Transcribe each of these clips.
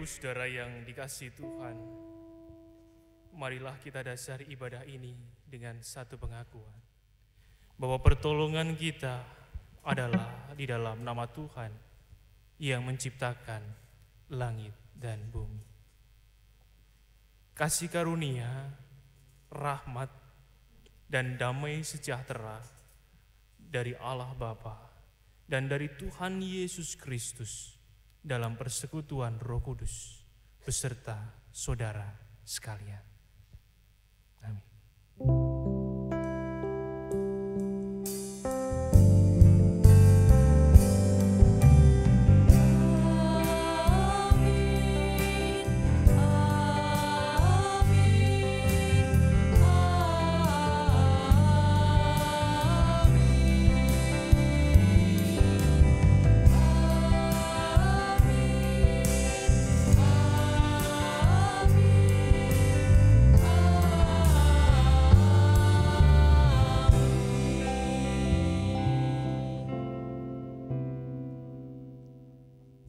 ibu saudara yang dikasihi Tuhan, marilah kita dasari ibadah ini dengan satu pengakuan bahwa pertolongan kita adalah di dalam nama Tuhan yang menciptakan langit dan bumi. Kasih karunia, rahmat, dan damai sejahtera dari Allah Bapa dan dari Tuhan Yesus Kristus dalam persekutuan Roh Kudus beserta saudara sekalian. Amin.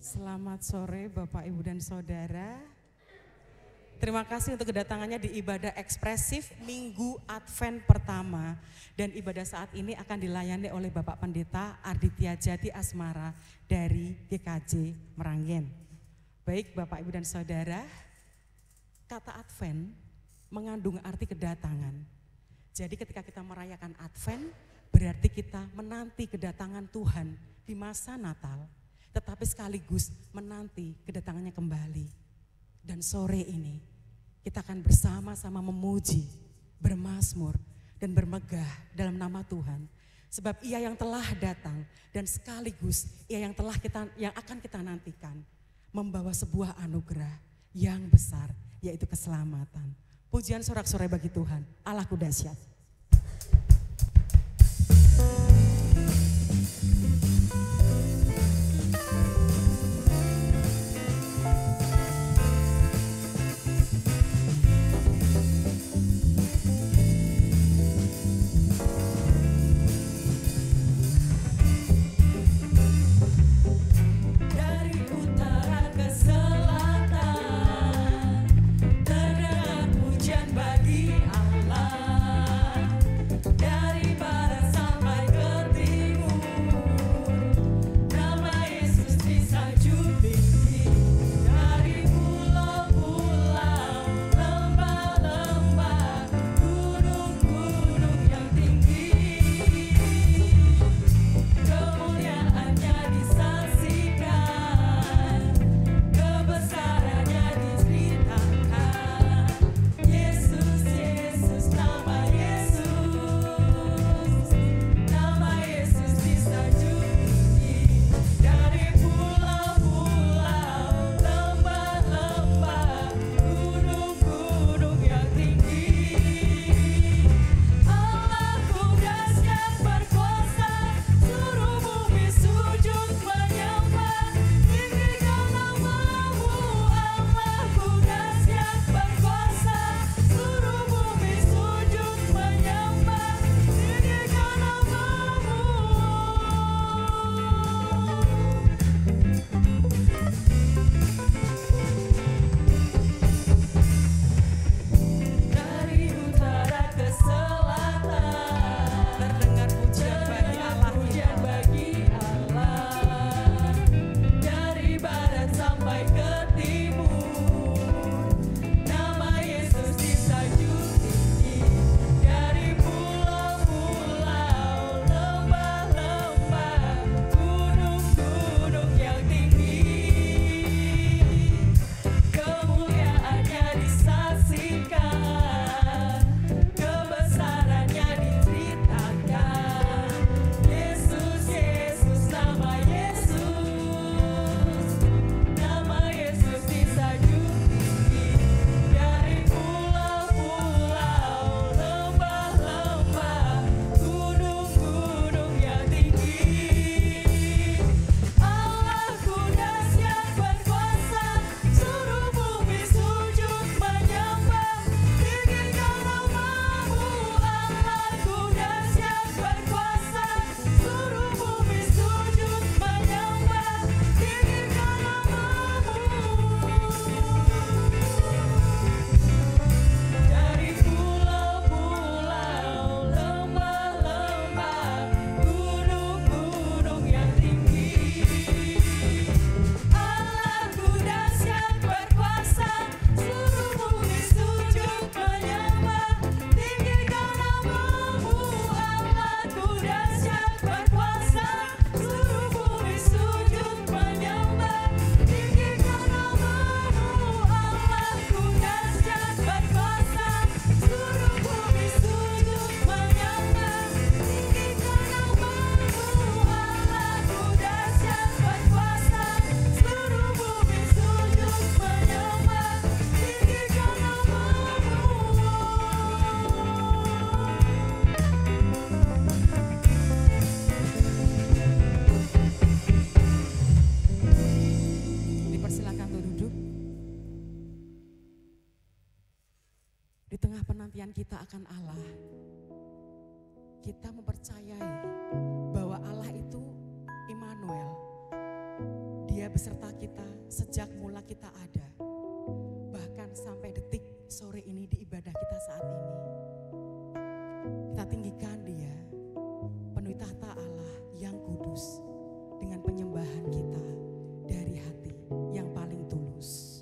Selamat sore Bapak, Ibu, dan Saudara. Terima kasih untuk kedatangannya di ibadah ekspresif Minggu Advent pertama. Dan ibadah saat ini akan dilayani oleh Bapak Pendeta Arditya Jati Asmara dari GKJ Meranggen. Baik Bapak, Ibu, dan Saudara, kata Advent mengandung arti kedatangan. Jadi ketika kita merayakan Advent, berarti kita menanti kedatangan Tuhan di masa Natal, tetapi sekaligus menanti kedatangannya kembali. Dan sore ini kita akan bersama-sama memuji, bermazmur, dan bermegah dalam nama Tuhan. Sebab Ia yang telah datang dan sekaligus Ia yang akan kita nantikan, membawa sebuah anugerah yang besar, yaitu keselamatan. Pujian sorak-sorai bagi Tuhan, Allahku dahsyat. Pujian bagi Allah. akan Allah, kita mempercayai bahwa Allah itu Immanuel. Dia beserta kita sejak mula kita ada. Bahkan sampai detik sore ini di ibadah kita saat ini. Kita tinggikan Dia, penuhi tahta Allah yang kudus dengan penyembahan kita dari hati yang paling tulus.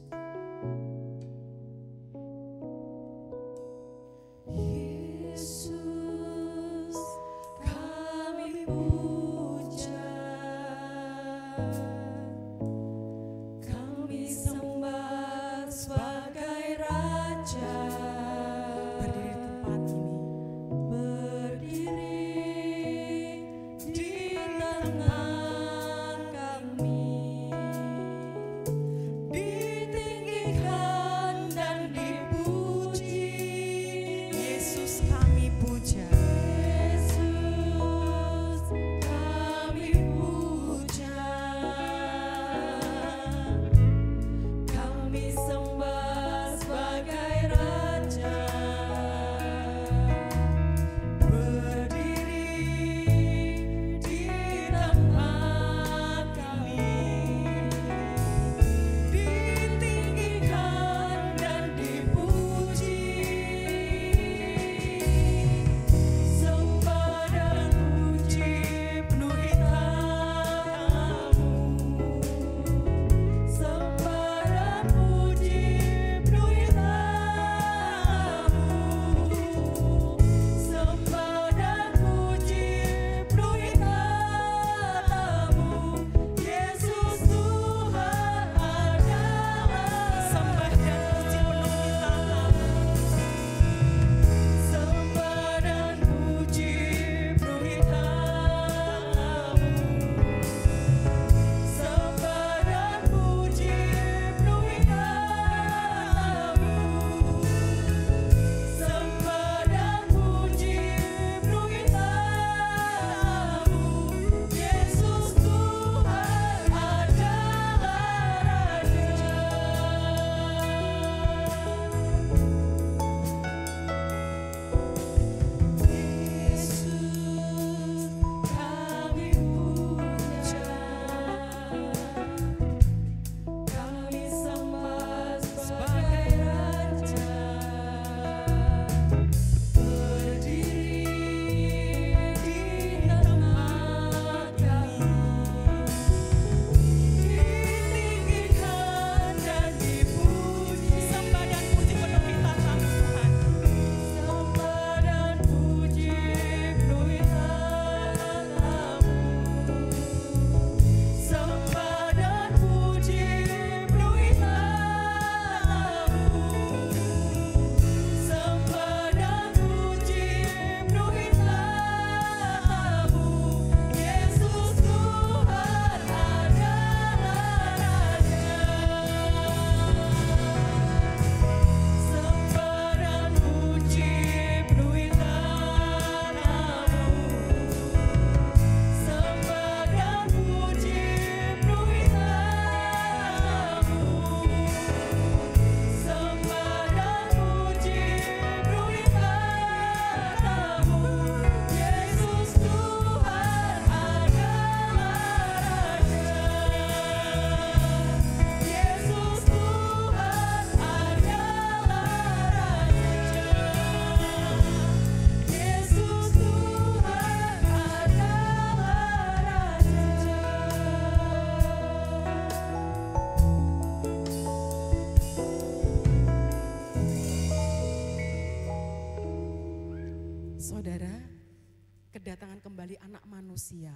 kedatangan kembali anak manusia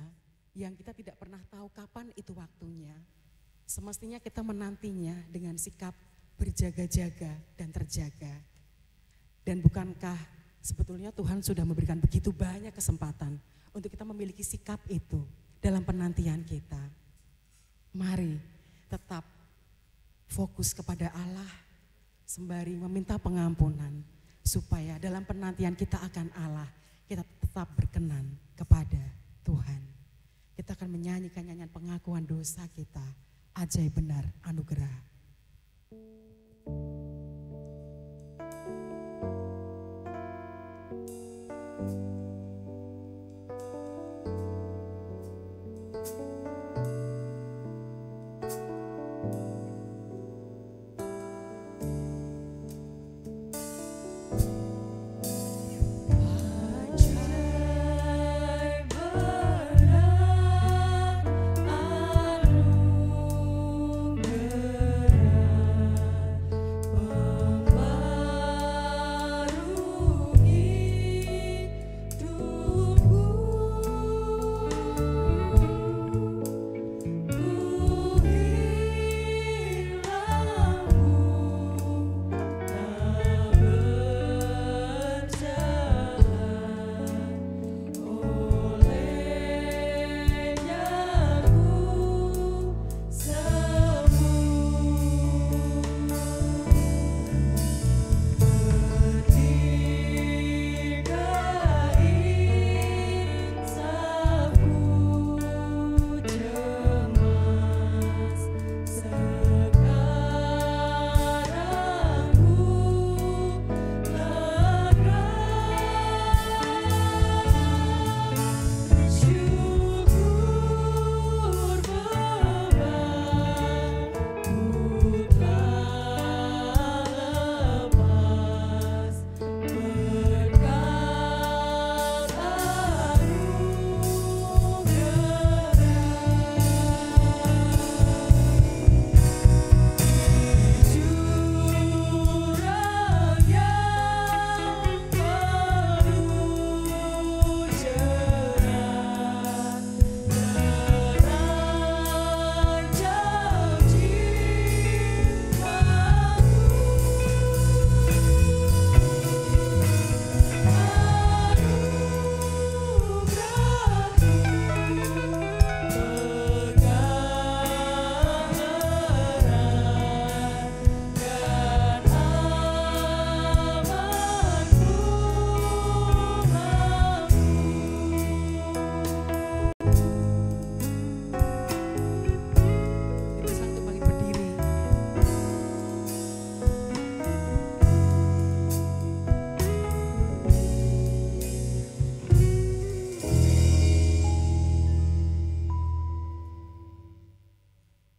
yang kita tidak pernah tahu kapan itu waktunya. Semestinya kita menantinya dengan sikap berjaga-jaga dan terjaga. Dan bukankah sebetulnya Tuhan sudah memberikan begitu banyak kesempatan untuk kita memiliki sikap itu dalam penantian kita. Mari tetap fokus kepada Allah sembari meminta pengampunan supaya dalam penantian kita akan Allah kita tetap berkenan kepada Tuhan. Kita akan menyanyikan nyanyian pengakuan dosa kita, ajaib benar anugerah.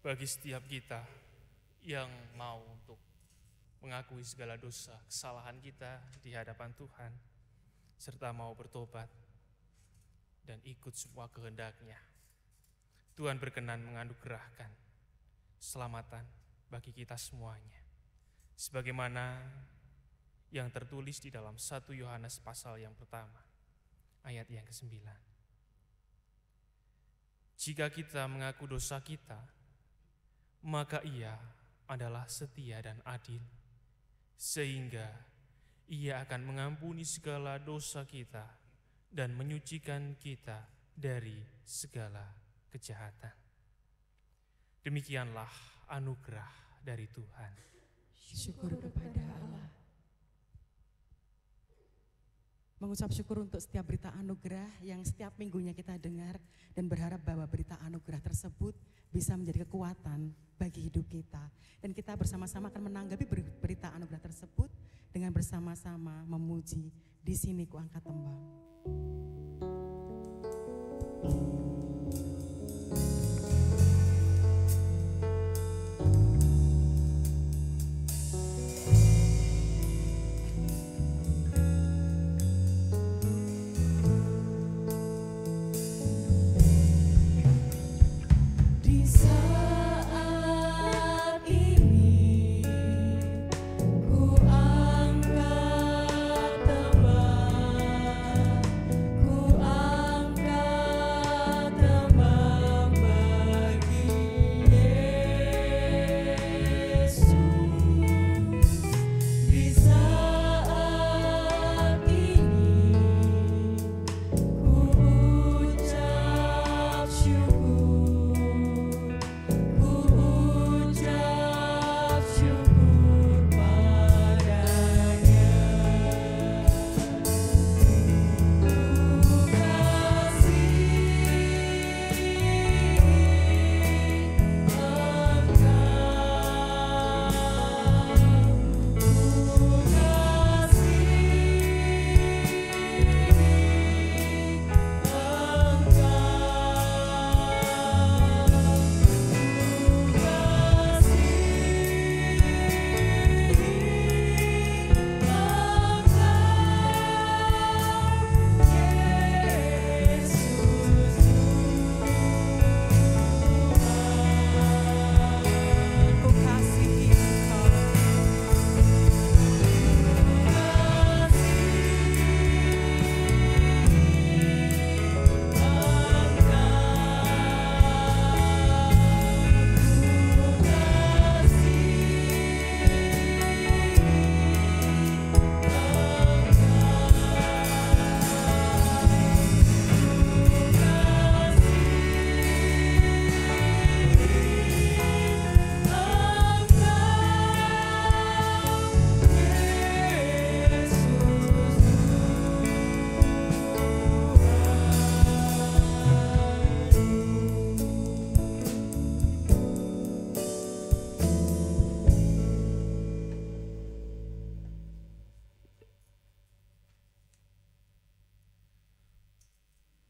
bagi setiap kita yang mau untuk mengakui segala dosa, kesalahan kita di hadapan Tuhan, serta mau bertobat dan ikut semua kehendak-Nya. Tuhan berkenan menganugerahkan keselamatan bagi kita semuanya. Sebagaimana yang tertulis di dalam 1 Yohanes pasal yang pertama, ayat yang ke-9. Jika kita mengaku dosa kita, maka Ia adalah setia dan adil, sehingga Ia akan mengampuni segala dosa kita dan menyucikan kita dari segala kejahatan. Demikianlah anugerah dari Tuhan. Syukur kepada Allah. Mengucap syukur untuk setiap berita anugerah yang setiap minggunya kita dengar, dan berharap bahwa berita anugerah tersebut bisa menjadi kekuatan bagi hidup kita. Dan kita bersama-sama akan menanggapi berita anugerah tersebut dengan bersama-sama memuji. Di sini ku angkat tembang.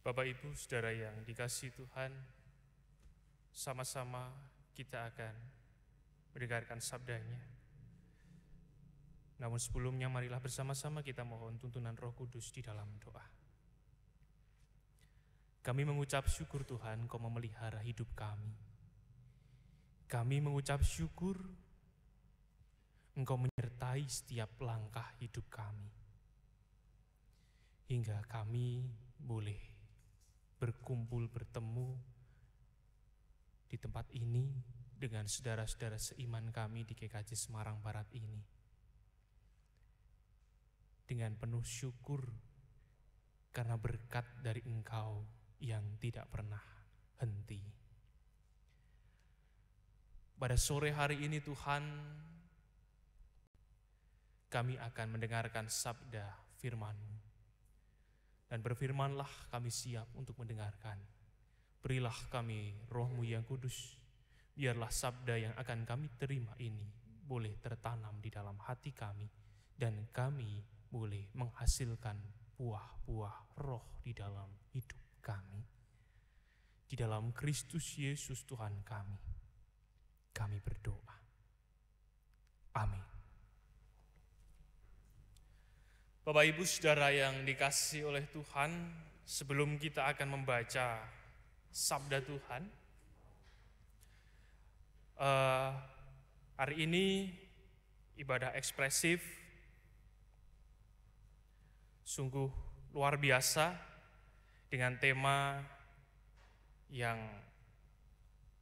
Bapak Ibu Saudara yang dikasihi Tuhan, sama-sama kita akan mendengarkan sabdanya. Namun sebelumnya marilah bersama-sama kita mohon tuntunan Roh Kudus di dalam doa. Kami mengucap syukur Tuhan, Kau memelihara hidup kami. Kami mengucap syukur Engkau menyertai setiap langkah hidup kami. Hingga kami boleh berkumpul bertemu di tempat ini dengan saudara-saudara seiman kami di GKJ Semarang Barat ini. Dengan penuh syukur karena berkat dari Engkau yang tidak pernah henti. Pada sore hari ini Tuhan, kami akan mendengarkan sabda firman-Mu. Dan berfirmanlah kami siap untuk mendengarkan. Berilah kami Roh-Mu yang kudus, biarlah sabda yang akan kami terima ini boleh tertanam di dalam hati kami, dan kami boleh menghasilkan buah-buah roh di dalam hidup kami. Di dalam Kristus Yesus Tuhan kami. kami berdoa. Amin. Bapak Ibu Saudara yang dikasihi oleh Tuhan, sebelum kita akan membaca sabda Tuhan, hari ini ibadah ekspresif sungguh luar biasa dengan tema yang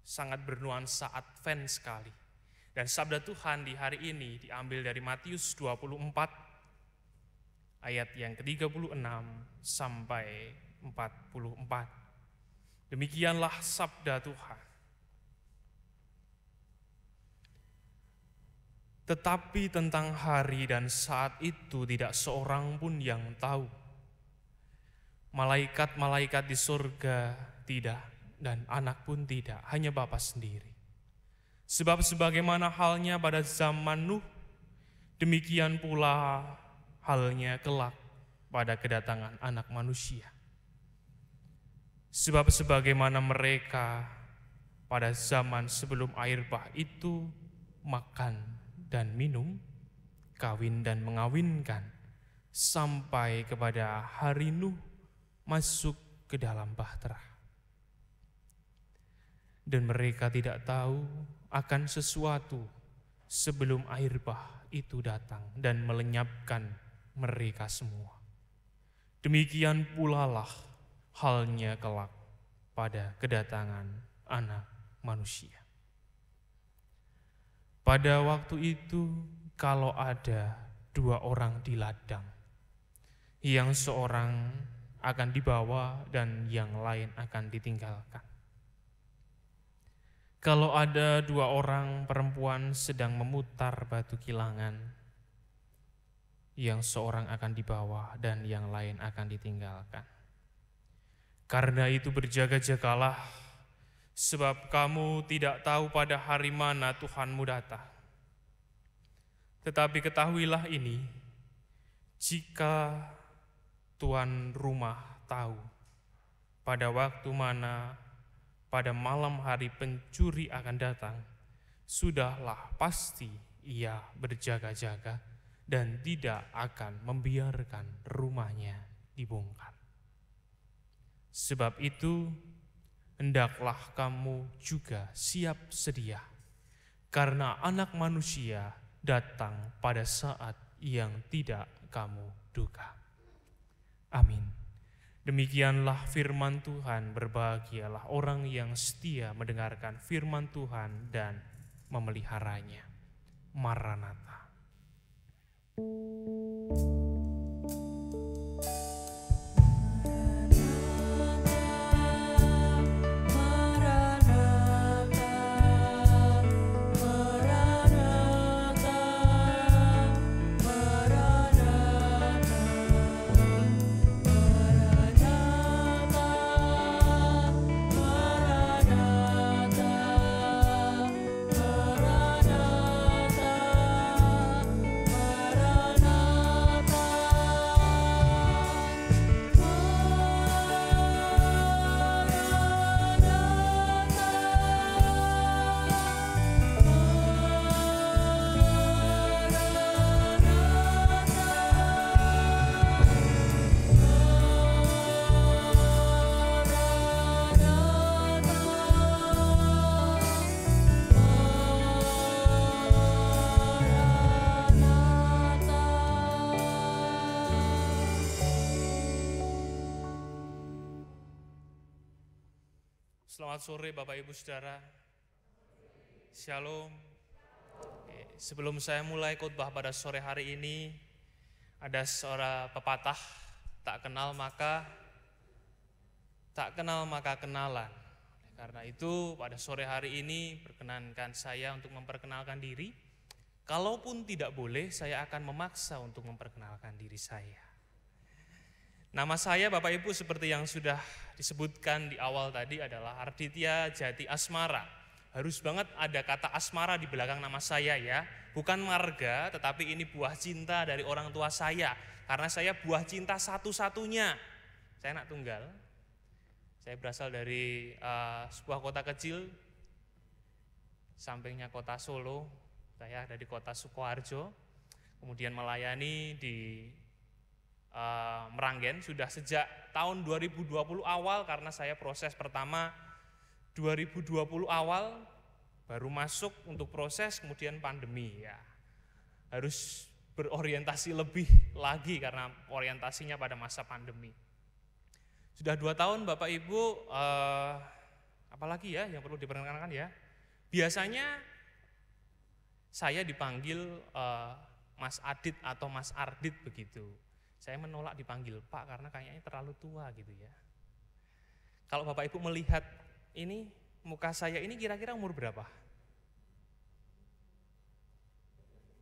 sangat bernuansa Advent sekali. Dan sabda Tuhan di hari ini diambil dari Matius 24 ayat yang ke-36 sampai 44. Demikianlah sabda Tuhan. Tetapi tentang hari dan saat itu tidak seorang pun yang tahu. Malaikat-malaikat di surga tidak, dan anak pun tidak, hanya Bapa sendiri. Sebab sebagaimana halnya pada zaman Nuh, demikian pula halnya kelak pada kedatangan anak manusia. Sebab sebagaimana mereka pada zaman sebelum air bah itu makan dan minum, kawin dan mengawinkan, sampai kepada hari Nuh masuk ke dalam bahtera. Dan mereka tidak tahu akan sesuatu sebelum air bah itu datang dan melenyapkan mereka semua. Demikian pula lah halnya kelak pada kedatangan anak manusia. Pada waktu itu, kalau ada dua orang di ladang, yang seorang akan dibawa dan yang lain akan ditinggalkan. Kalau ada dua orang perempuan sedang memutar batu kilangan, yang seorang akan dibawa dan yang lain akan ditinggalkan. Karena itu berjaga-jagalah, sebab kamu tidak tahu pada hari mana Tuhanmu datang. Tetapi ketahuilah ini, jika tuan rumah tahu pada waktu mana pada malam hari pencuri akan datang, sudahlah pasti ia berjaga-jaga dan tidak akan membiarkan rumahnya dibongkar. Sebab itu, hendaklah kamu juga siap sedia, karena anak manusia datang pada saat yang tidak kamu duga. Amin. Demikianlah firman Tuhan, berbahagialah orang yang setia mendengarkan firman Tuhan dan memeliharanya. Maranatha. Selamat sore Bapak Ibu Saudara. Shalom. Sebelum saya mulai khotbah pada sore hari ini, ada seorang pepatah, tak kenal maka kenalan. Karena itu pada sore hari ini perkenankan saya untuk memperkenalkan diri. Kalaupun tidak boleh, saya akan memaksa untuk memperkenalkan diri saya. Nama saya Bapak Ibu seperti yang sudah disebutkan di awal tadi adalah Arditya Jati Asmara. Harus banget ada kata asmara di belakang nama saya ya. Bukan marga, tetapi ini buah cinta dari orang tua saya. Karena saya buah cinta satu-satunya. Saya anak tunggal. Saya berasal dari sebuah kota kecil sampingnya kota Solo, saya ada di kota Sukoharjo, kemudian melayani di Meranggen sudah sejak tahun 2020 awal, karena saya proses pertama 2020 awal, baru masuk untuk proses, kemudian pandemi ya. Harus berorientasi lebih lagi karena orientasinya pada masa pandemi. Sudah 2 tahun Bapak Ibu, apalagi ya yang perlu diperkenalkan ya. Biasanya saya dipanggil Mas Adit atau Mas Ardit begitu. Saya menolak dipanggil Pak karena kayaknya terlalu tua gitu ya. Kalau Bapak Ibu melihat ini, muka saya ini kira-kira umur berapa?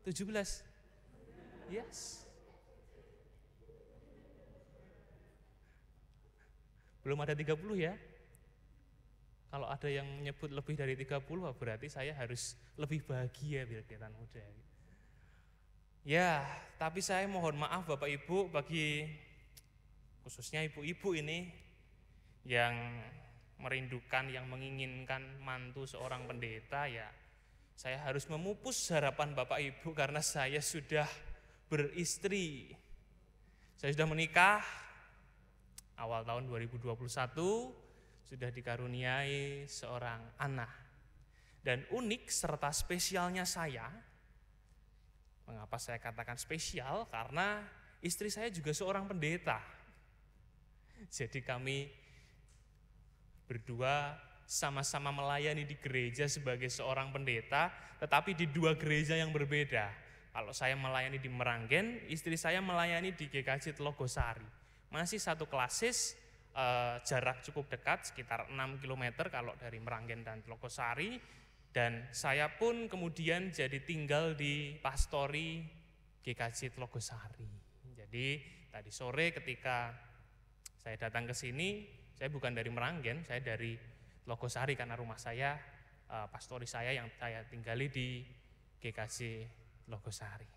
17. Yes. Belum ada 30 ya. Kalau ada yang menyebut lebih dari 30, berarti saya harus lebih bahagia biar kelihatan muda. Ya, tapi saya mohon maaf Bapak Ibu, bagi khususnya ibu-ibu ini yang merindukan, yang menginginkan mantu seorang pendeta, ya saya harus memupus harapan Bapak Ibu karena saya sudah beristri. Saya sudah menikah awal tahun 2021, sudah dikaruniai seorang anak. Dan unik serta spesialnya saya, mengapa saya katakan spesial? Karena istri saya juga seorang pendeta. Jadi kami berdua sama-sama melayani di gereja sebagai seorang pendeta, tetapi di 2 gereja yang berbeda. Kalau saya melayani di Meranggen, istri saya melayani di GKJ Telogosari. Masih satu klasis, jarak cukup dekat, sekitar 6 km kalau dari Meranggen dan Telogosari. Dan saya pun kemudian jadi tinggal di pastori GKJ Telogosari. Jadi tadi sore ketika saya datang ke sini, saya bukan dari Meranggen, saya dari Telogosari karena rumah saya, pastori saya yang saya tinggali di GKJ Telogosari.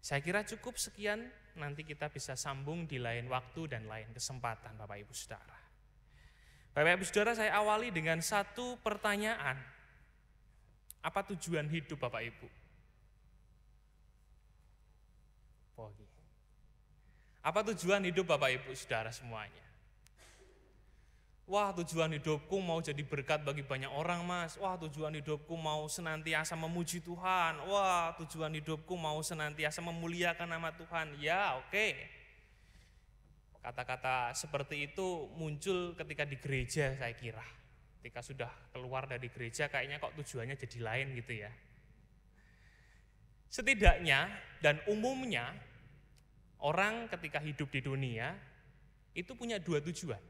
Saya kira cukup sekian, nanti kita bisa sambung di lain waktu dan lain kesempatan Bapak Ibu Saudara. Bapak Ibu Saudara, saya awali dengan satu pertanyaan. Apa tujuan hidup Bapak Ibu? Apa tujuan hidup Bapak Ibu Saudara semuanya? Wah, tujuan hidupku mau jadi berkat bagi banyak orang, Mas. Wah, tujuan hidupku mau senantiasa memuji Tuhan. Wah, tujuan hidupku mau senantiasa memuliakan nama Tuhan. Ya, oke. Kata-kata seperti itu muncul ketika di gereja, saya kira. Ketika sudah keluar dari gereja kayaknya kok tujuannya jadi lain gitu ya. Setidaknya dan umumnya orang ketika hidup di dunia itu punya 2 tujuan.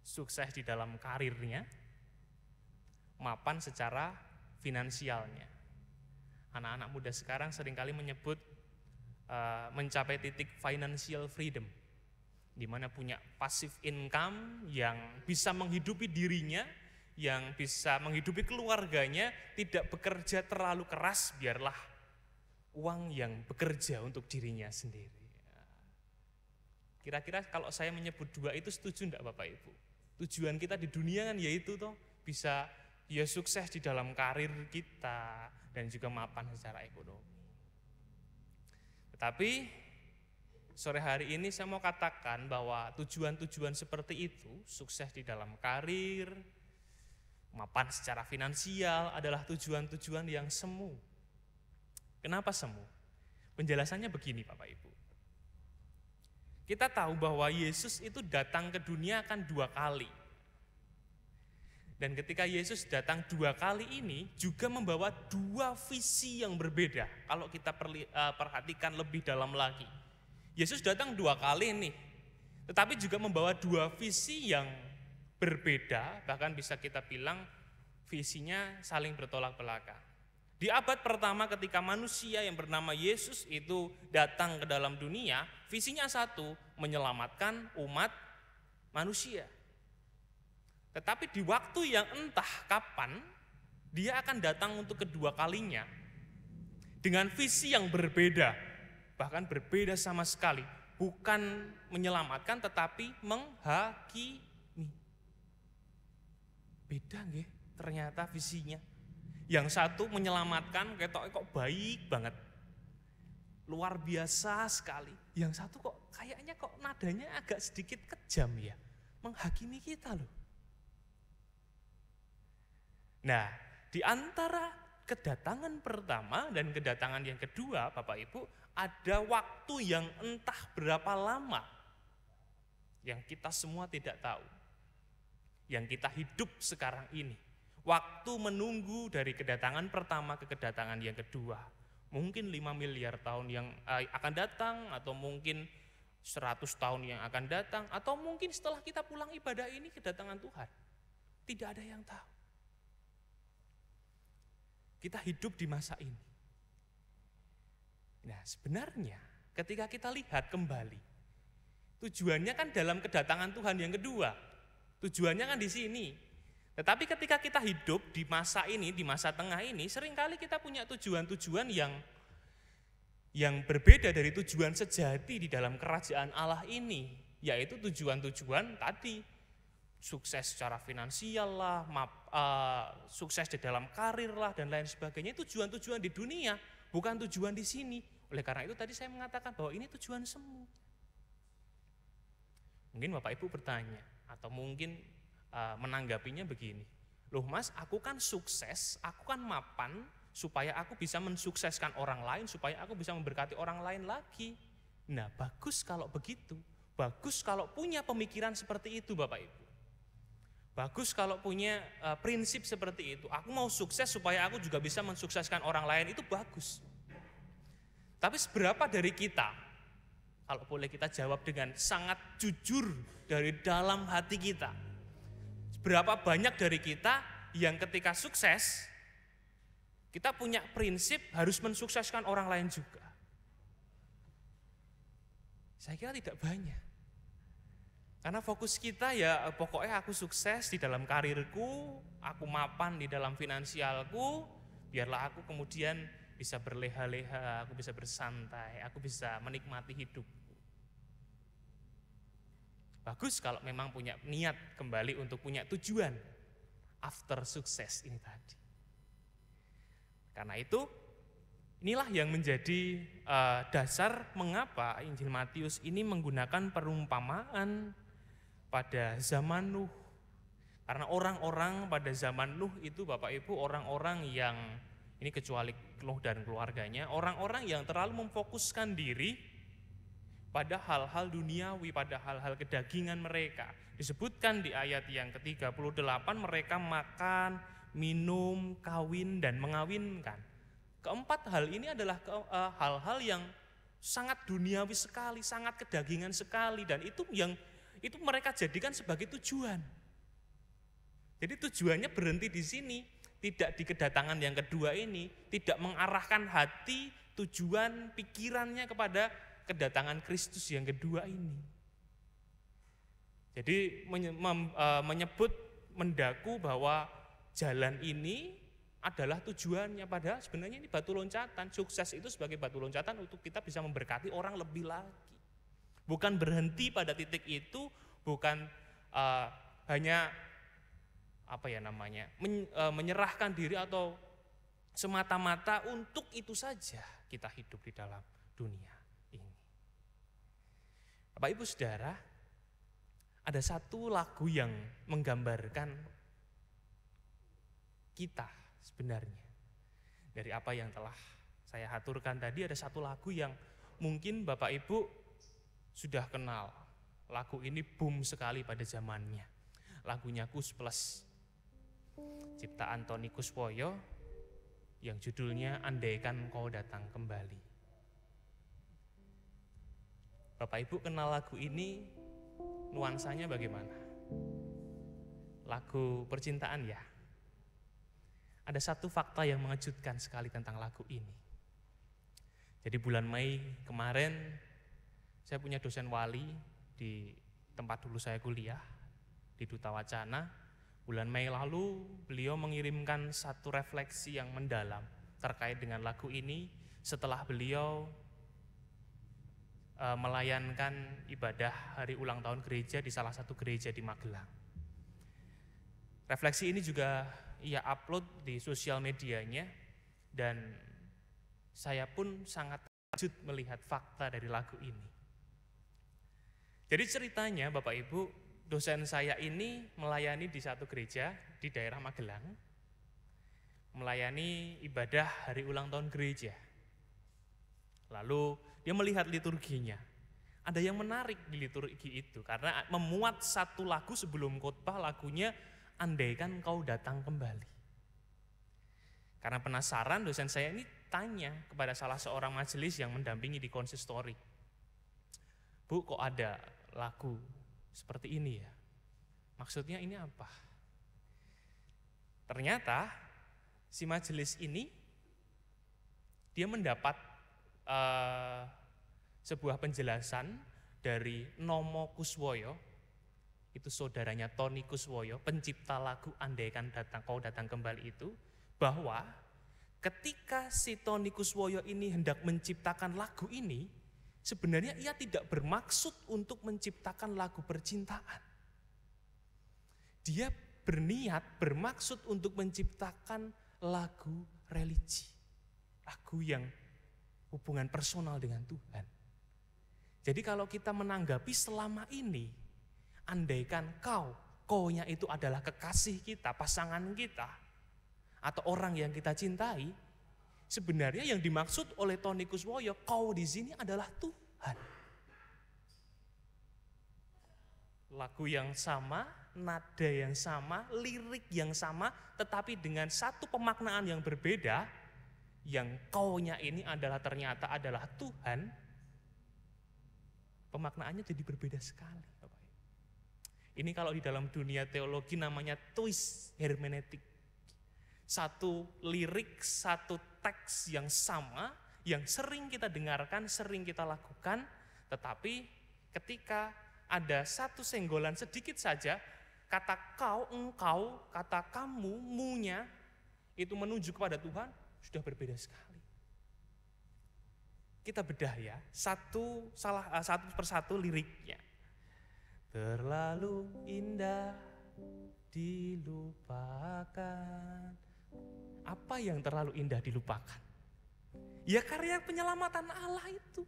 Sukses di dalam karirnya, mapan secara finansialnya. Anak-anak muda sekarang seringkali menyebut mencapai titik financial freedom, di mana punya passive income yang bisa menghidupi dirinya, yang bisa menghidupi keluarganya, tidak bekerja terlalu keras, biarlah uang yang bekerja untuk dirinya sendiri. Kira-kira kalau saya menyebut 2 itu setuju enggak Bapak Ibu? Tujuan kita di dunia kan yaitu toh bisa ya sukses di dalam karir kita dan juga mapan secara ekonomi. Tetapi sore hari ini saya mau katakan bahwa tujuan-tujuan seperti itu, sukses di dalam karir, mapan secara finansial adalah tujuan-tujuan yang semu. Kenapa semu? Penjelasannya begini Bapak Ibu. Kita tahu bahwa Yesus itu datang ke dunia akan 2 kali. Dan ketika Yesus datang 2 kali ini juga membawa 2 visi yang berbeda. Kalau kita perhatikan lebih dalam lagi. Yesus datang 2 kali nih, tetapi juga membawa 2 visi yang berbeda, bahkan bisa kita bilang visinya saling bertolak belakang. Di abad pertama ketika manusia yang bernama Yesus itu datang ke dalam dunia, visinya satu, menyelamatkan umat manusia. Tetapi di waktu yang entah kapan, dia akan datang untuk kedua kalinya dengan visi yang berbeda, bahkan berbeda sama sekali. Bukan menyelamatkan tetapi menghakimi. Beda nggih? ternyata visinya. Yang satu menyelamatkan, kok baik banget. Luar biasa sekali. Yang satu kok kayaknya kok nadanya agak sedikit kejam ya. Menghakimi kita loh. Nah, di antara kedatangan pertama dan kedatangan yang kedua, Bapak Ibu, ada waktu yang entah berapa lama yang kita semua tidak tahu. Yang kita hidup sekarang ini. Waktu menunggu dari kedatangan pertama ke kedatangan yang kedua. Mungkin 5 miliar tahun yang akan datang, atau mungkin 100 tahun yang akan datang, atau mungkin setelah kita pulang ibadah ini kedatangan Tuhan. Tidak ada yang tahu. Kita hidup di masa ini. Nah, sebenarnya ketika kita lihat kembali, tujuannya kan dalam kedatangan Tuhan yang kedua. Tujuannya kan di sini. Tetapi ketika kita hidup di masa ini, di masa tengah ini, seringkali kita punya tujuan-tujuan yang berbeda dari tujuan sejati di dalam kerajaan Allah ini. Yaitu tujuan-tujuan tadi, sukses secara finansial lah, sukses di dalam karir lah, dan lain sebagainya. Tujuan-tujuan di dunia, bukan tujuan di sini. Oleh karena itu tadi saya mengatakan bahwa ini tujuan semu. Mungkin Bapak Ibu bertanya, atau mungkin menanggapinya begini, loh Mas, aku kan sukses, aku kan mapan, supaya aku bisa mensukseskan orang lain, supaya aku bisa memberkati orang lain lagi. Nah, bagus kalau begitu, bagus kalau punya pemikiran seperti itu Bapak Ibu. Bagus kalau punya prinsip seperti itu, aku mau sukses supaya aku juga bisa mensukseskan orang lain, itu bagus. Tapi seberapa dari kita, kalau boleh kita jawab dengan sangat jujur dari dalam hati kita, berapa banyak dari kita yang ketika sukses, kita punya prinsip harus mensukseskan orang lain juga? Saya kira tidak banyak. Karena fokus kita ya pokoknya aku sukses di dalam karirku, aku mapan di dalam finansialku, biarlah aku kemudian bisa berleha-leha, aku bisa bersantai, aku bisa menikmati hidup. Bagus kalau memang punya niat kembali untuk punya tujuan after sukses ini tadi. Karena itu, inilah yang menjadi dasar mengapa Injil Matius ini menggunakan perumpamaan pada zaman Nuh. Karena orang-orang pada zaman Nuh itu Bapak Ibu orang-orang yang, ini kecuali Nuh dan keluarganya, orang-orang yang terlalu memfokuskan diri pada hal-hal duniawi, pada hal-hal kedagingan mereka. Disebutkan di ayat yang ke-38, mereka makan, minum, kawin, dan mengawinkan. Keempat hal ini adalah hal-hal yang sangat duniawi sekali, sangat kedagingan sekali, dan itu mereka jadikan sebagai tujuan. Jadi tujuannya berhenti di sini, tidak di kedatangan yang kedua ini, tidak mengarahkan hati, tujuan, pikirannya kepada kedatangan Kristus yang kedua ini. Jadi menyebut, mendaku bahwa jalan ini adalah tujuannya, padahal sebenarnya ini batu loncatan. Sukses itu sebagai batu loncatan untuk kita bisa memberkati orang lebih lagi. Bukan berhenti pada titik itu, bukan hanya menyerahkan diri atau semata-mata untuk itu saja kita hidup di dalam dunia ini. Bapak Ibu Saudara, ada satu lagu yang menggambarkan kita sebenarnya. Dari apa yang telah saya aturkan tadi, ada satu lagu yang mungkin Bapak Ibu sudah kenal. Lagu ini boom sekali pada zamannya. Lagunya Kus Plus, ciptaan Tony Kuswoyo, yang judulnya Andaikan Kau Datang Kembali. Bapak Ibu kenal lagu ini, nuansanya bagaimana? Lagu percintaan ya. Ada satu fakta yang mengejutkan sekali tentang lagu ini. Jadi bulan Mei kemarin saya punya dosen wali di tempat dulu saya kuliah, di Duta Wacana. Bulan Mei lalu beliau mengirimkan satu refleksi yang mendalam terkait dengan lagu ini setelah beliau melayankan ibadah hari ulang tahun gereja di salah satu gereja di Magelang. Refleksi ini juga ia upload di sosial medianya, dan saya pun sangat takjub melihat fakta dari lagu ini. Jadi ceritanya Bapak Ibu, dosen saya ini melayani di satu gereja di daerah Magelang, melayani ibadah hari ulang tahun gereja. Lalu dia melihat liturginya. Ada yang menarik di liturgi itu karena memuat satu lagu sebelum khotbah, lagunya Andaikan Kau Datang Kembali. Karena penasaran, dosen saya ini tanya kepada salah seorang majelis yang mendampingi di konsistori. Bu, kok ada lagu seperti ini ya? Maksudnya ini apa? Ternyata si majelis ini dia mendapat sebuah penjelasan dari Nomo Kuswoyo, itu saudaranya Tony Kuswoyo, pencipta lagu Andaikan Kau Datang Kembali itu, bahwa ketika si Tony Kuswoyo ini hendak menciptakan lagu ini, sebenarnya ia tidak bermaksud untuk menciptakan lagu percintaan. Dia bermaksud untuk menciptakan lagu religi, lagu yang hubungan personal dengan Tuhan. Jadi kalau kita menanggapi selama ini, andaikan kau-nya itu adalah kekasih kita, pasangan kita, atau orang yang kita cintai, sebenarnya yang dimaksud oleh Tony Kuswoyo, kau di sini adalah Tuhan. Lagu yang sama, nada yang sama, lirik yang sama, tetapi dengan satu pemaknaan yang berbeda, yang kau-nya ini ternyata adalah Tuhan, pemaknaannya jadi berbeda sekali. Ini kalau di dalam dunia teologi namanya twist hermeneutik. Satu lirik, satu teks yang sama, yang sering kita dengarkan, sering kita lakukan, tetapi ketika ada satu senggolan sedikit saja, kata kau, engkau, kata kamu, munya, itu menuju kepada Tuhan, sudah berbeda sekali. Kita bedah ya, satu persatu liriknya. Terlalu indah dilupakan. Apa yang terlalu indah dilupakan? Ya karya penyelamatan Allah itu.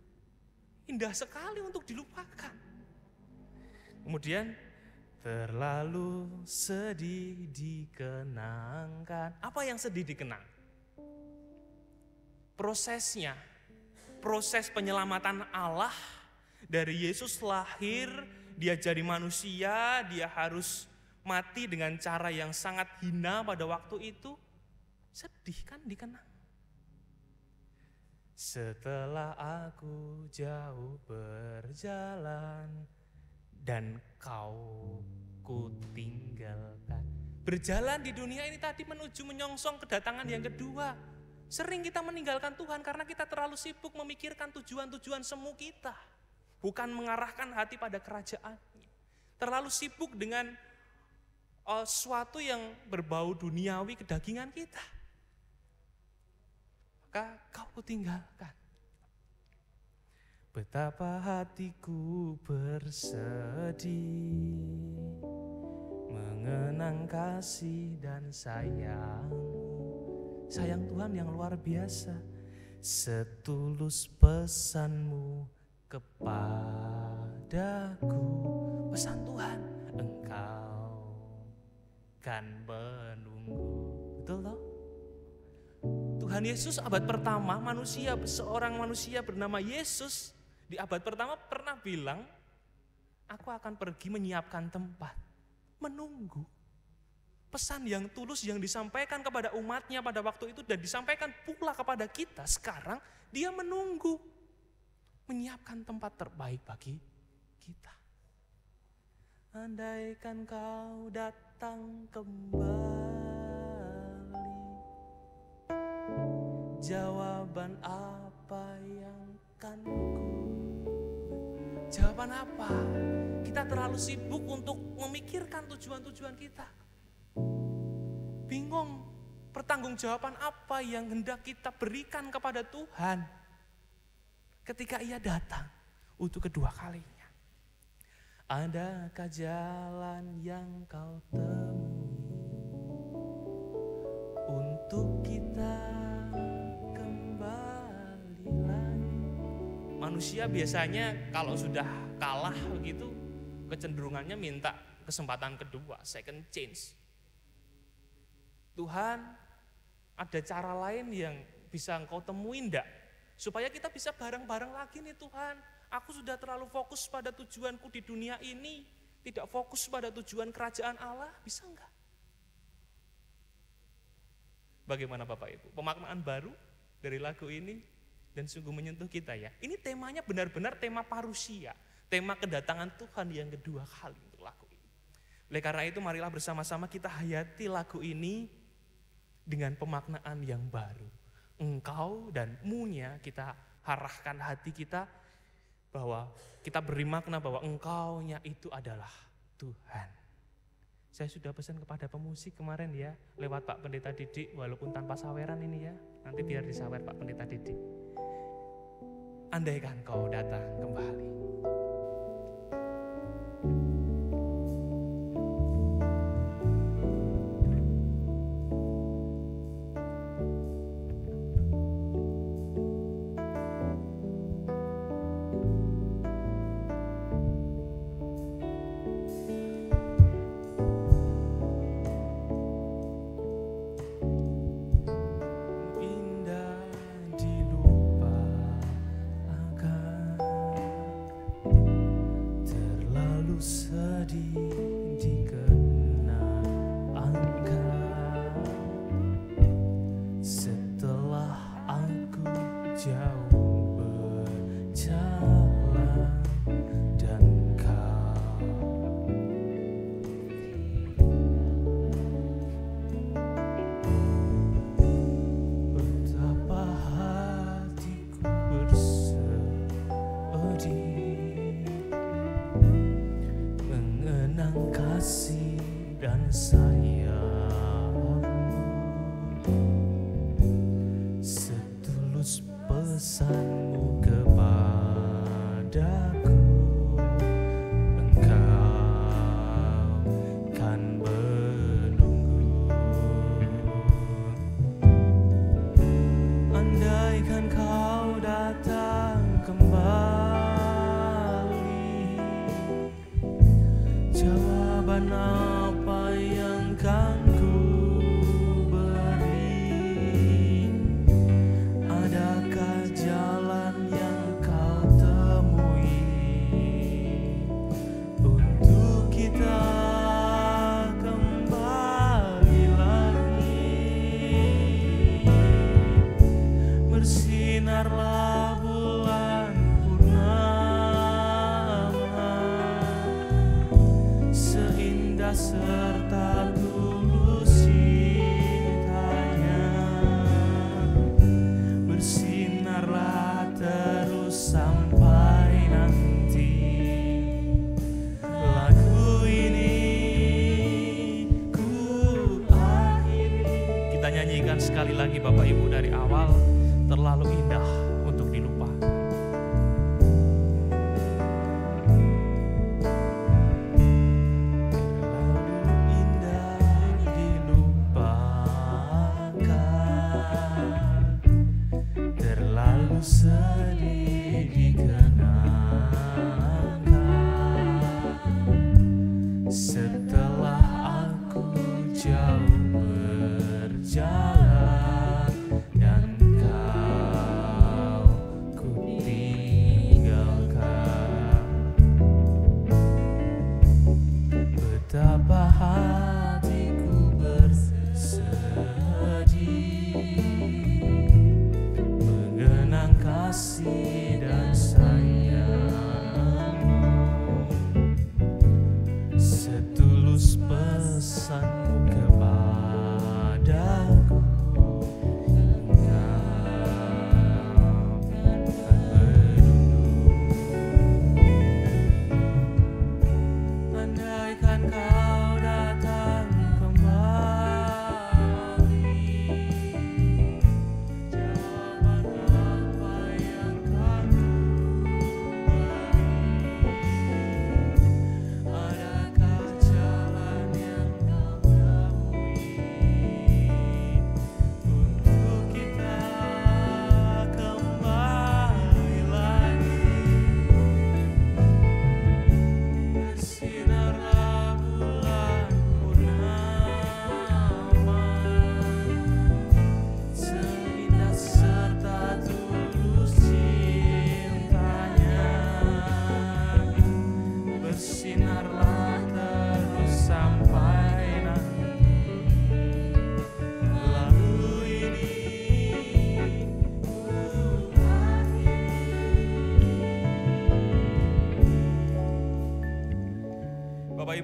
Indah sekali untuk dilupakan. Kemudian terlalu sedih dikenangkan. Apa yang sedih dikenang? Prosesnya. Proses penyelamatan Allah dari Yesus lahir, dia jadi manusia, dia harus mati dengan cara yang sangat hina pada waktu itu. Sedih kan dikenang. Setelah aku jauh berjalan dan kau ku tinggalkan. Berjalan di dunia ini tadi menuju menyongsong kedatangan yang kedua. Sering kita meninggalkan Tuhan karena kita terlalu sibuk memikirkan tujuan-tujuan semu kita. Bukan mengarahkan hati pada kerajaannya. Terlalu sibuk dengan sesuatu yang berbau duniawi kedagingan kita. Maka kau tinggalkan. Betapa hatiku bersedih mengenang kasih dan sayangmu. Sayang Tuhan yang luar biasa, setulus pesanmu kepadaku. Pesan Tuhan, engkau kan menunggu. Betul toh? Tuhan Yesus abad pertama, seorang manusia bernama Yesus di abad pertama pernah bilang, aku akan pergi menyiapkan tempat, menunggu. Pesan yang tulus yang disampaikan kepada umatnya pada waktu itu dan disampaikan pula kepada kita sekarang, dia menunggu, menyiapkan tempat terbaik bagi kita. Andaikan kau datang kembali, jawaban apa yang kan ku? Jawaban apa? Kita terlalu sibuk untuk memikirkan tujuan-tujuan kita. Bingung, pertanggungjawaban apa yang hendak kita berikan kepada Tuhan ketika Ia datang untuk kedua kalinya. Adakah jalan yang kau temui untuk kita kembali lagi. Manusia biasanya kalau sudah kalah begitu, kecenderungannya minta kesempatan kedua, second chance. Tuhan, ada cara lain yang bisa Engkau temuin enggak? Supaya kita bisa bareng-bareng lagi nih Tuhan. Aku sudah terlalu fokus pada tujuanku di dunia ini, tidak fokus pada tujuan kerajaan Allah, bisa enggak? Bagaimana Bapak Ibu? Pemaknaan baru dari lagu ini dan sungguh menyentuh kita ya. Ini temanya benar-benar tema parusia, tema kedatangan Tuhan yang kedua kali untuk lagu ini. Oleh karena itu marilah bersama-sama kita hayati lagu ini dengan pemaknaan yang baru. Engkau dan mu-nya kita arahkan hati kita bahwa kita beri makna bahwa Engkau-nya itu adalah Tuhan. Saya sudah pesan kepada pemusik kemarin ya, lewat Pak Pendeta Didik, walaupun tanpa saweran ini ya, nanti biar disawer Pak Pendeta Didik. Andaikan Kau datang kembali. Pesanmu kepadaku, Engkau kan menunggu. Andaikan Kau datang kembali, jawaban apa yang kan ku serta tulus cintanya, bersinarlah terus sampai nanti. Lagu ini ku akhiri. Kita nyanyikan sekali lagi Bapak Ibu dari awal, terlalu indah untuk dilupakan. Sedih dikenangkan setelah aku jauh berjalan dan Kau ku tinggalkan. Betapa hatiku bersedih kasih dan sayangmu, setulus pesanmu kepadaku, Engkau kan menunggu. Andaikan Kau datang kembali,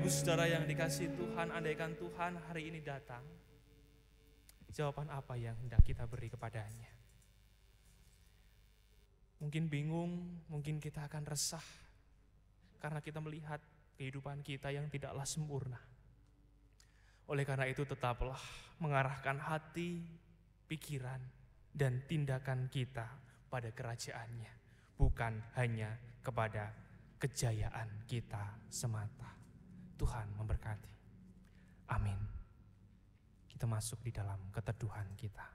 Ibu Saudara yang dikasihi Tuhan, andaikan Tuhan hari ini datang, jawaban apa yang hendak kita beri kepadanya? Mungkin bingung, mungkin kita akan resah, karena kita melihat kehidupan kita yang tidaklah sempurna. Oleh karena itu tetaplah mengarahkan hati, pikiran, dan tindakan kita pada kerajaan-Nya, bukan hanya kepada kejayaan kita semata. Tuhan memberkati. Amin. Kita masuk di dalam keteduhan kita.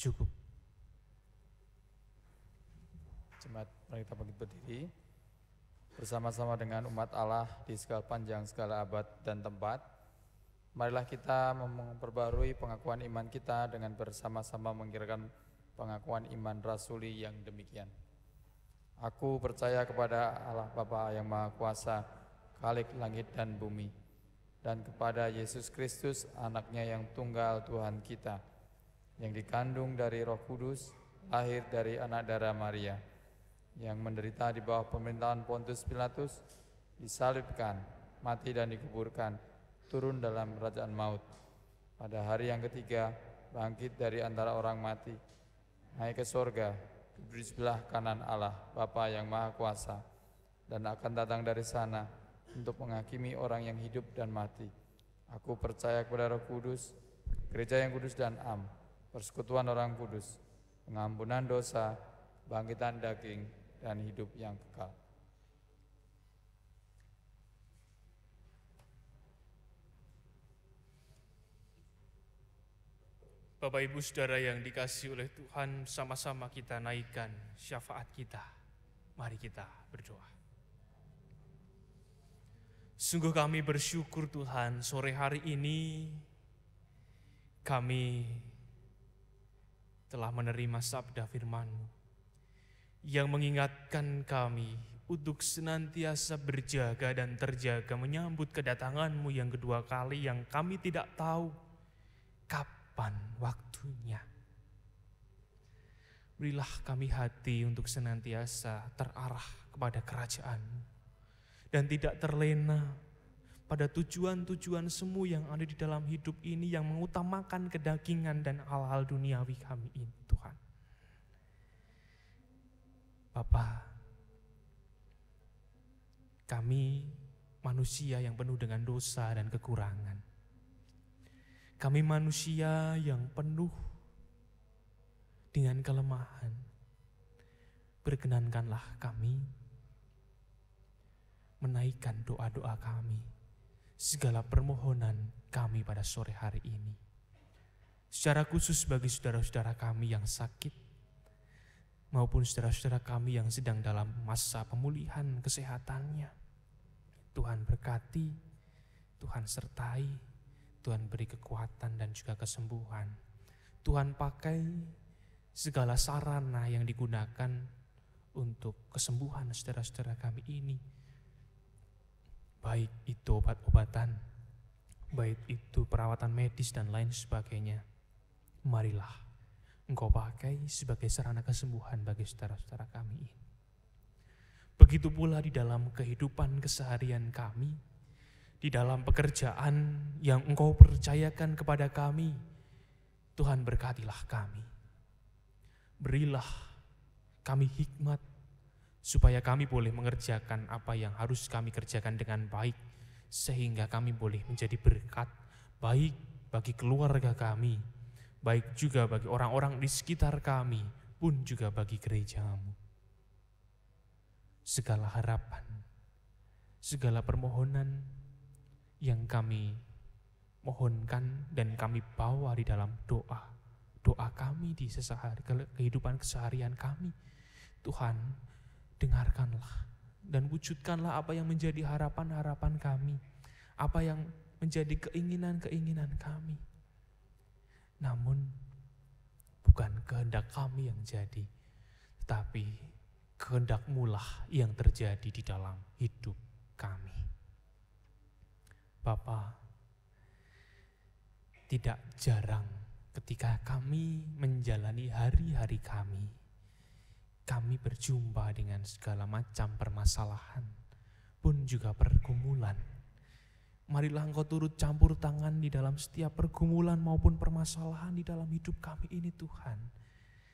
Cukup. Jemaat, mari kita bangkit berdiri bersama-sama dengan umat Allah di segala panjang segala abad dan tempat. Marilah kita memperbarui pengakuan iman kita dengan bersama-sama mengkirakan pengakuan iman rasuli yang demikian. Aku percaya kepada Allah Bapa yang Maha Kuasa, Khalik langit dan bumi, dan kepada Yesus Kristus, anaknya yang tunggal Tuhan kita, yang dikandung dari Roh Kudus, lahir dari anak darah Maria, yang menderita di bawah pemerintahan Pontius Pilatus, disalibkan, mati dan dikuburkan, turun dalam kerajaan maut. Pada hari yang ketiga, bangkit dari antara orang mati, naik ke sorga, duduk di sebelah kanan Allah, Bapa yang Maha Kuasa, dan akan datang dari sana untuk menghakimi orang yang hidup dan mati. Aku percaya kepada Roh Kudus, gereja yang kudus dan am, persekutuan orang kudus, pengampunan dosa, bangkitan daging, dan hidup yang kekal. Bapak Ibu Saudara yang dikasihi oleh Tuhan, sama-sama kita naikkan syafaat kita. Mari kita berdoa. Sungguh kami bersyukur Tuhan, sore hari ini kami telah menerima sabda firman-Mu yang mengingatkan kami untuk senantiasa berjaga dan terjaga menyambut kedatangan-Mu yang kedua kali, yang kami tidak tahu kapan waktunya. Berilah kami hati untuk senantiasa terarah kepada kerajaan-Mu dan tidak terlena pada tujuan-tujuan semu yang ada di dalam hidup ini yang mengutamakan kedagingan dan hal-hal duniawi kami ini, Tuhan. Bapa, kami manusia yang penuh dengan dosa dan kekurangan. Kami manusia yang penuh dengan kelemahan. Berkenankanlah kami menaikkan doa-doa kami, segala permohonan kami pada sore hari ini. Secara khusus bagi saudara-saudara kami yang sakit, maupun saudara-saudara kami yang sedang dalam masa pemulihan kesehatannya. Tuhan berkati, Tuhan sertai, Tuhan beri kekuatan dan juga kesembuhan. Tuhan pakai segala sarana yang digunakan untuk kesembuhan saudara-saudara kami ini. Baik itu obat-obatan, baik itu perawatan medis dan lain sebagainya. Marilah Engkau pakai sebagai sarana kesembuhan bagi saudara-saudara kami ini. Begitu pula di dalam kehidupan keseharian kami, di dalam pekerjaan yang Engkau percayakan kepada kami, Tuhan berkatilah kami. Berilah kami hikmat, supaya kami boleh mengerjakan apa yang harus kami kerjakan dengan baik, sehingga kami boleh menjadi berkat, baik bagi keluarga kami, baik juga bagi orang-orang di sekitar kami, pun juga bagi gereja-Mu. Segala harapan, segala permohonan yang kami mohonkan dan kami bawa di dalam doa kami di kehidupan keseharian kami, Tuhan, dengarkanlah dan wujudkanlah apa yang menjadi harapan-harapan kami, apa yang menjadi keinginan-keinginan kami. Namun bukan kehendak kami yang jadi, tetapi kehendak-Mu lah yang terjadi di dalam hidup kami. Bapa, tidak jarang ketika kami menjalani hari-hari kami berjumpa dengan segala macam permasalahan, pun juga pergumulan. Marilah Engkau turut campur tangan di dalam setiap pergumulan maupun permasalahan di dalam hidup kami ini Tuhan.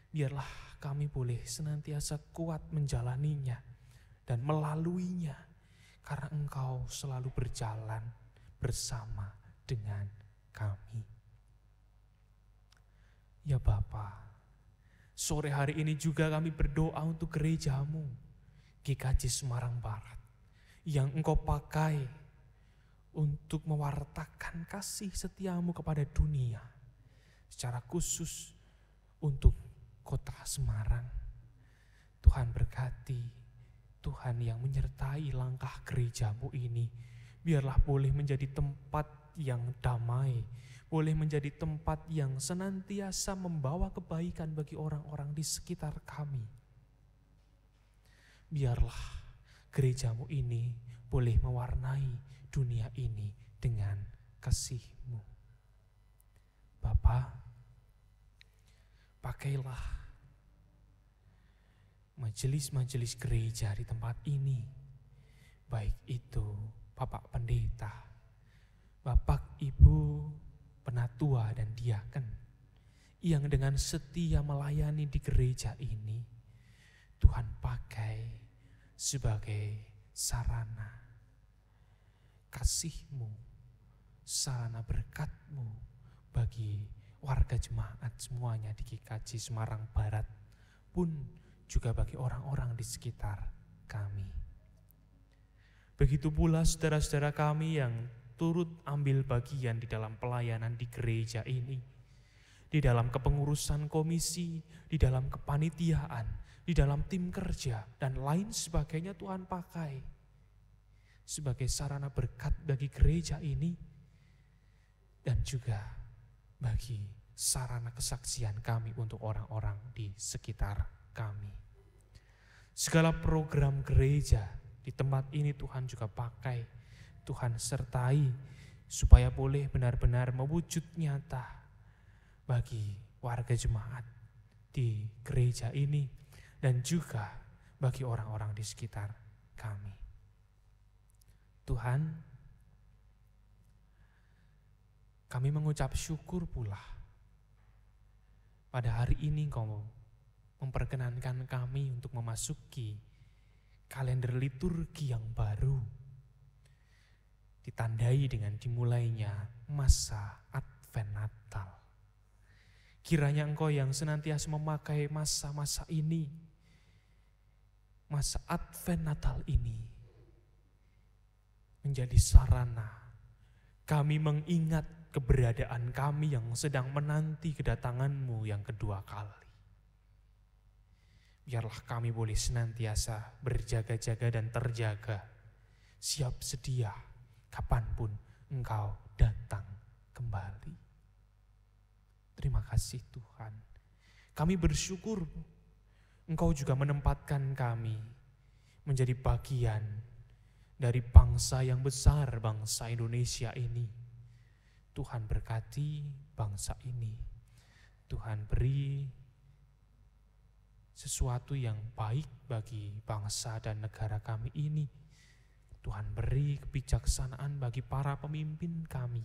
Biarlah kami boleh senantiasa kuat menjalaninya dan melaluinya, karena Engkau selalu berjalan bersama dengan kami. Ya Bapa, sore hari ini juga kami berdoa untuk gereja-Mu, GKJ Semarang Barat, yang Engkau pakai untuk mewartakan kasih setia-Mu kepada dunia, secara khusus untuk kota Semarang. Tuhan berkati, Tuhan yang menyertai langkah gereja-Mu ini, biarlah boleh menjadi tempat yang damai, boleh menjadi tempat yang senantiasa membawa kebaikan bagi orang-orang di sekitar kami. Biarlah gereja-Mu ini boleh mewarnai dunia ini dengan kasih-Mu. Bapa, pakailah majelis-majelis gereja di tempat ini, baik itu Bapak Pendeta, Bapak Ibu Penatua dan Diaken, yang dengan setia melayani di gereja ini, Tuhan pakai sebagai sarana kasih-Mu, sarana berkat-Mu bagi warga jemaat semuanya di GKJ Semarang Barat, pun juga bagi orang-orang di sekitar kami. Begitu pula saudara-saudara kami yang turut ambil bagian di dalam pelayanan di gereja ini, di dalam kepengurusan komisi, di dalam kepanitiaan, di dalam tim kerja, dan lain sebagainya. Tuhan pakai sebagai sarana berkat bagi gereja ini, dan juga bagi sarana kesaksian kami untuk orang-orang di sekitar kami. Segala program gereja di tempat ini Tuhan juga pakai, Tuhan sertai supaya boleh benar-benar mewujud nyata bagi warga jemaat di gereja ini dan juga bagi orang-orang di sekitar kami. Tuhan, kami mengucap syukur pula pada hari ini Engkau memperkenankan kami untuk memasuki kalender liturgi yang baru, ditandai dengan dimulainya masa Advent Natal. Kiranya Engkau yang senantiasa memakai masa-masa ini, masa Advent Natal ini, menjadi sarana kami mengingat keberadaan kami yang sedang menanti kedatangan-Mu yang kedua kali. Biarlah kami boleh senantiasa berjaga-jaga dan terjaga, siap sedia kapanpun Engkau datang kembali. Terima kasih Tuhan. Kami bersyukur Engkau juga menempatkan kami menjadi bagian dari bangsa yang besar, bangsa Indonesia ini. Tuhan berkati bangsa ini. Tuhan beri sesuatu yang baik bagi bangsa dan negara kami ini. Tuhan beri kebijaksanaan bagi para pemimpin kami.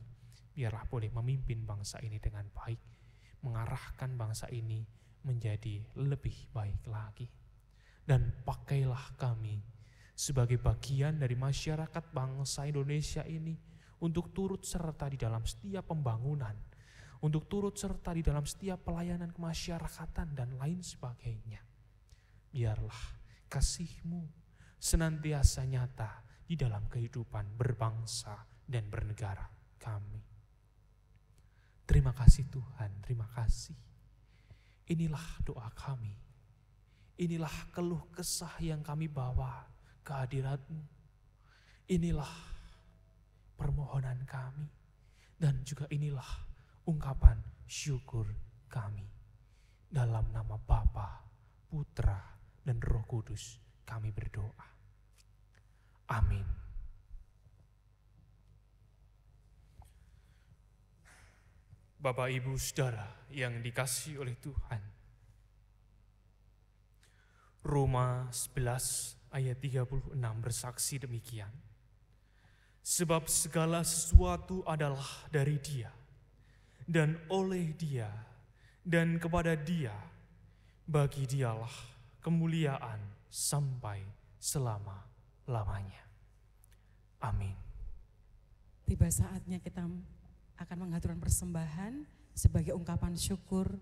Biarlah boleh memimpin bangsa ini dengan baik, mengarahkan bangsa ini menjadi lebih baik lagi. Dan pakailah kami sebagai bagian dari masyarakat bangsa Indonesia ini untuk turut serta di dalam setiap pembangunan, untuk turut serta di dalam setiap pelayanan kemasyarakatan dan lain sebagainya. Biarlah kasih-Mu senantiasa nyata di dalam kehidupan berbangsa dan bernegara kami. Terima kasih Tuhan, terima kasih. Inilah doa kami. Inilah keluh kesah yang kami bawa kehadirat-Mu. Inilah permohonan kami dan juga inilah ungkapan syukur kami. Dalam nama Bapa, Putra, dan Roh Kudus kami berdoa. Amin. Bapak, Ibu, Saudara yang dikasihi oleh Tuhan, Roma 11 ayat 36 bersaksi demikian. Sebab segala sesuatu adalah dari Dia, dan oleh Dia, dan kepada Dia, bagi Dialah kemuliaan sampai selama-lamanya. Amin. Tiba saatnya kita akan mengaturkan persembahan sebagai ungkapan syukur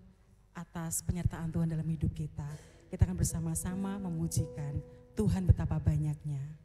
atas penyertaan Tuhan dalam hidup kita. Kita akan bersama-sama memujikan Tuhan betapa banyaknya.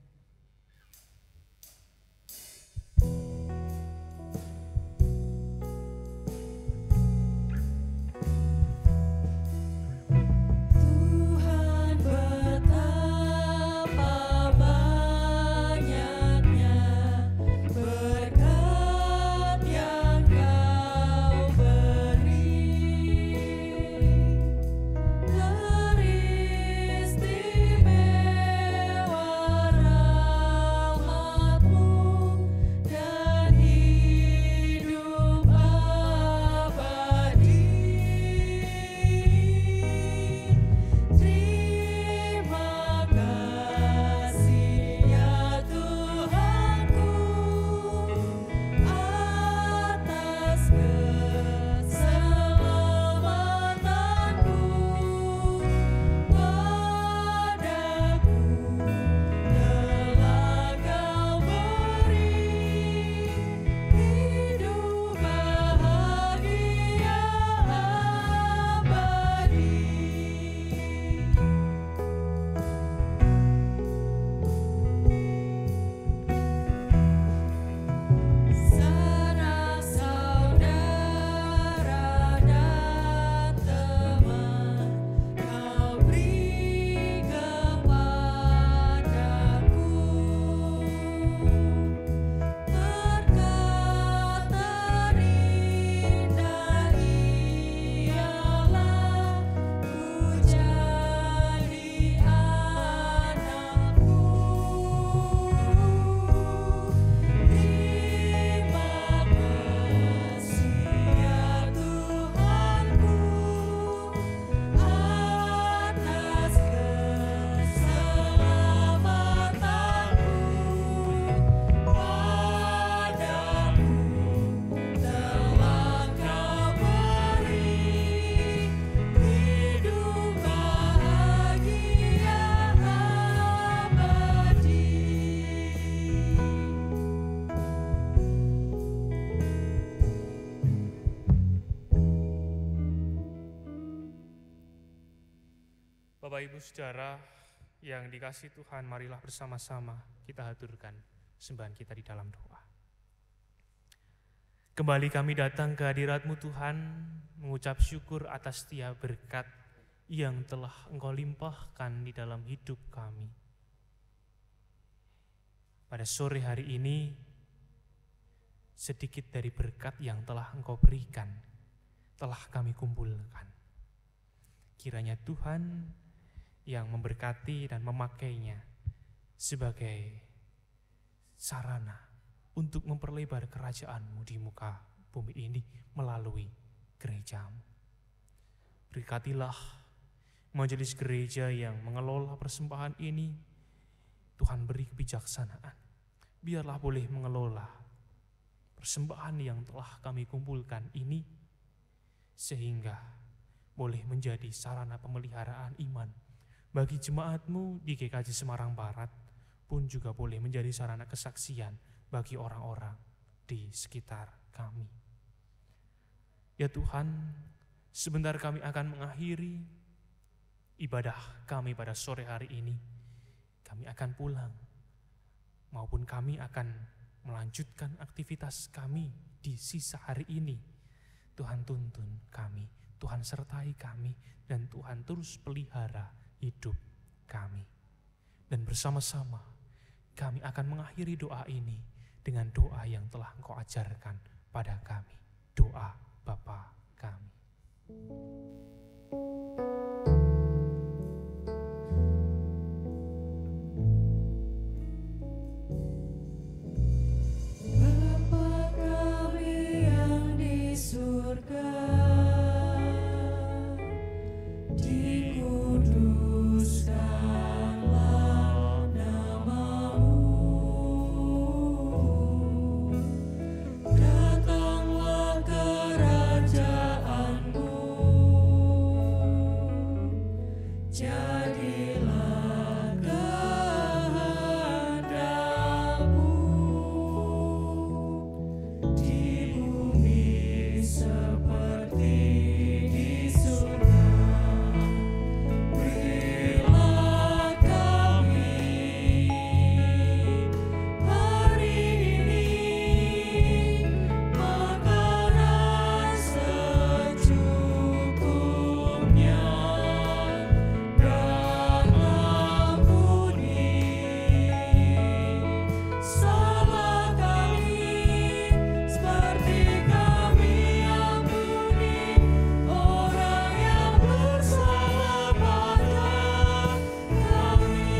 Bapak, Ibu, Saudara yang dikasihi Tuhan, marilah bersama-sama kita haturkan sembahan kita di dalam doa. Kembali kami datang ke hadirat-Mu Tuhan, mengucap syukur atas setiap berkat yang telah Engkau limpahkan di dalam hidup kami. Pada sore hari ini, sedikit dari berkat yang telah Engkau berikan, telah kami kumpulkan. Kiranya Tuhan yang memberkati dan memakainya sebagai sarana untuk memperlebar kerajaan-Mu di muka bumi ini melalui gereja-Mu. Berkatilah majelis gereja yang mengelola persembahan ini. Tuhan beri kebijaksanaan. Biarlah boleh mengelola persembahan yang telah kami kumpulkan ini sehingga boleh menjadi sarana pemeliharaan iman bagi jemaat-Mu di GKJ Semarang Barat, pun juga boleh menjadi sarana kesaksian bagi orang-orang di sekitar kami. Ya Tuhan, sebentar kami akan mengakhiri ibadah kami pada sore hari ini. Kami akan pulang, maupun kami akan melanjutkan aktivitas kami di sisa hari ini. Tuhan tuntun kami, Tuhan sertai kami, dan Tuhan terus pelihara hidup kami. Dan bersama-sama kami akan mengakhiri doa ini dengan doa yang telah Engkau ajarkan pada kami. Doa Bapa kami. Bapa kami yang di surga, dikuduskanlah nama-Mu, datanglah kerajaan-Mu, jadilah kehendak-Mu di bumi seperti di surga. Berilah kami hari ini makanan secukupnya, dan ampuni salah kami seperti kami ampuni orang yang bersalah pada kami.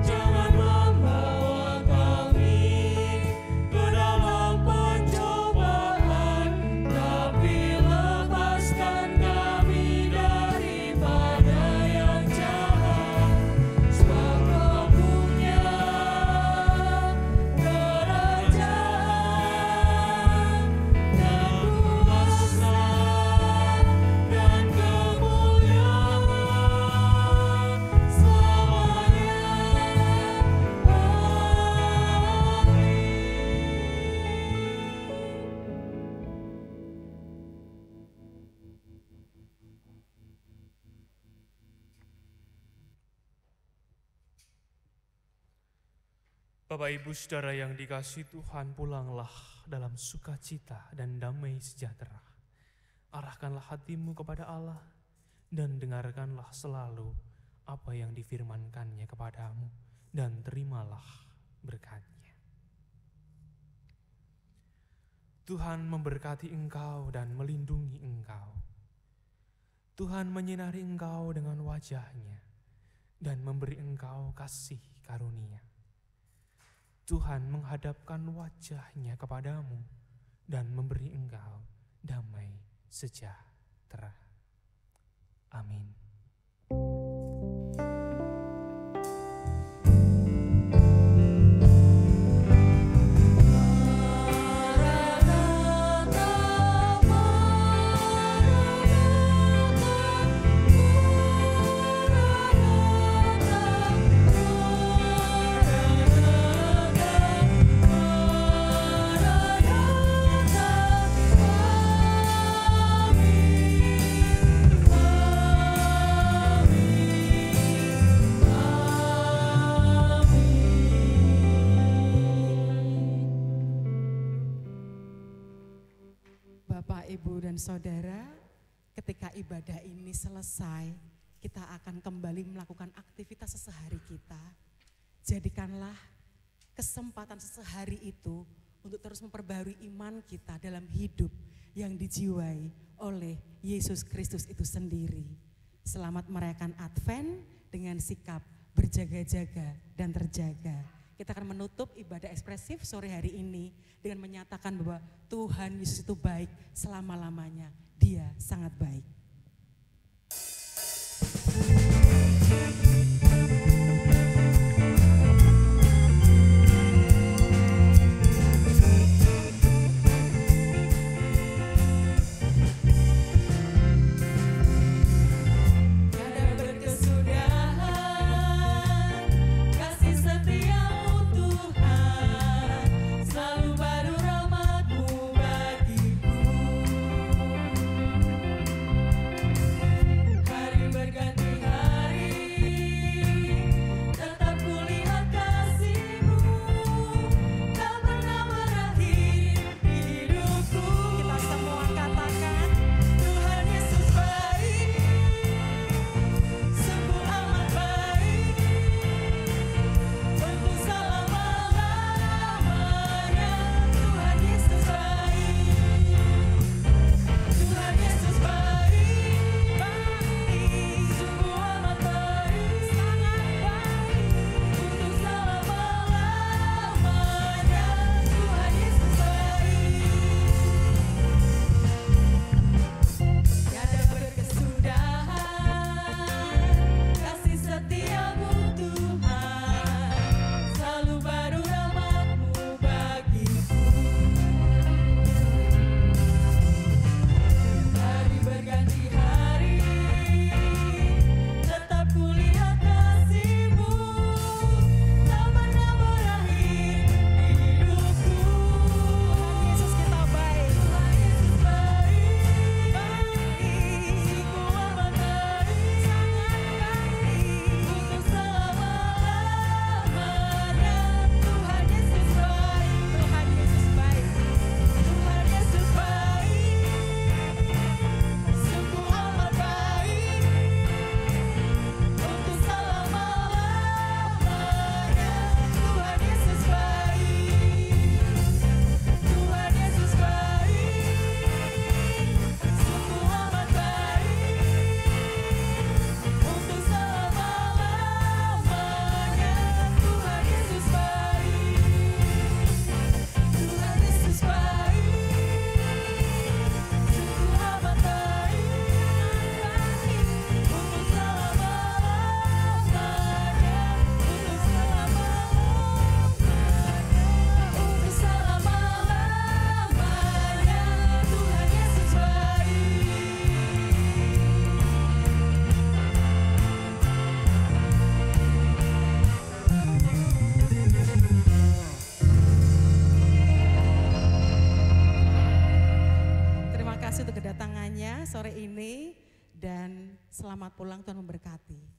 Jangan membawa kami ke dalam pencobaan, tapi lepaskan kami daripada yang jahat. Sebab Kau punya kerajaan dan kuasa dan kemuliaan selamanya. Bapak Ibu Saudara yang dikasihi Tuhan, pulanglah dalam sukacita dan damai sejahtera. Arahkanlah hatimu kepada Allah dan dengarkanlah selalu apa yang difirmankannya kepadamu dan terimalah berkat-Nya. Tuhan memberkati engkau dan melindungi engkau. Tuhan menyinari engkau dengan wajah-Nya dan memberi engkau kasih karunia. Tuhan menghadapkan wajah-Nya kepadamu dan memberi engkau damai sejahtera. Amin. Bapak, Ibu, dan Saudara, ketika ibadah ini selesai, kita akan kembali melakukan aktivitas sehari kita. Jadikanlah kesempatan sehari itu untuk terus memperbarui iman kita dalam hidup yang dijiwai oleh Yesus Kristus itu sendiri. Selamat merayakan Advent dengan sikap berjaga-jaga dan terjaga. Kita akan menutup ibadah ekspresif sore hari ini dengan menyatakan bahwa Tuhan Yesus itu baik selama-lamanya. Dia sangat baik. Hari berganti hari sore ini dan selamat pulang, Tuhan memberkati.